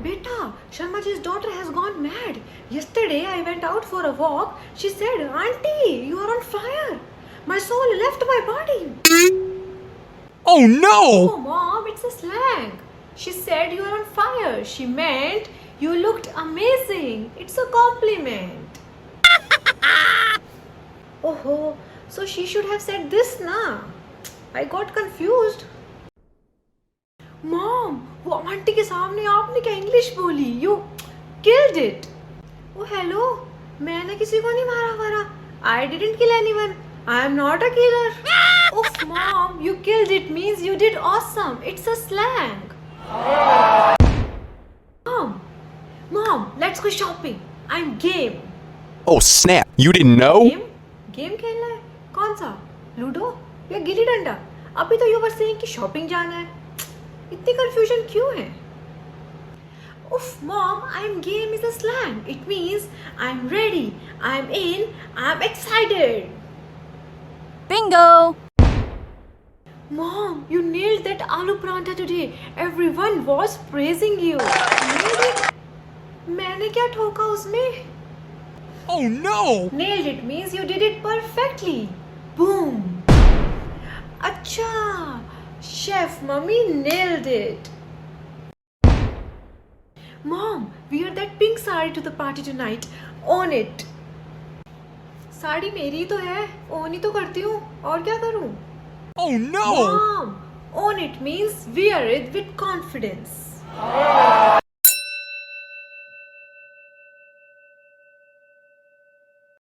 Beta, Sharmaji's daughter has gone mad. Yesterday I went out for a walk. She said, Auntie, you are on fire. My soul left my body. Oh no! Oh mom, it's a slang. She said you are on fire. She meant you looked amazing. It's a compliment. Oh, so she should have said this na. I got confused. Mom, वो aunty के सामने आपने क्या English बोली? You killed it. Oh hello, मैंने किसी को नहीं मारा. I didn't kill anyone. I am not a killer. Oof, mom, you killed it means you did awesome. It's a slang. Mom, let's go shopping. I'm game. Oh snap! You didn't know? Game खेलना है? कौन सा? Ludo या गिल्ली डंडा? अभी तो you were saying कि shopping जाना है. इतनी कंफ्यूजन क्यों है? Oof, mom, I'm game is a slang. It means I'm ready, I'm in, I'm excited. Bingo! Mom, you nailed that aloo pranta today. Everyone was praising you. Nailed it. मैंने क्या ठोका उसमें? Oh no! Nailed it means you did it perfectly. Boom. अच्छा, chef mummy nailed it. Mom, wear that pink sari to the party tonight. Own it. Sari मेरी तो है, own ही तो करती हूँ. और क्या करूँ? Oh no! Mom, own it means wear it with confidence.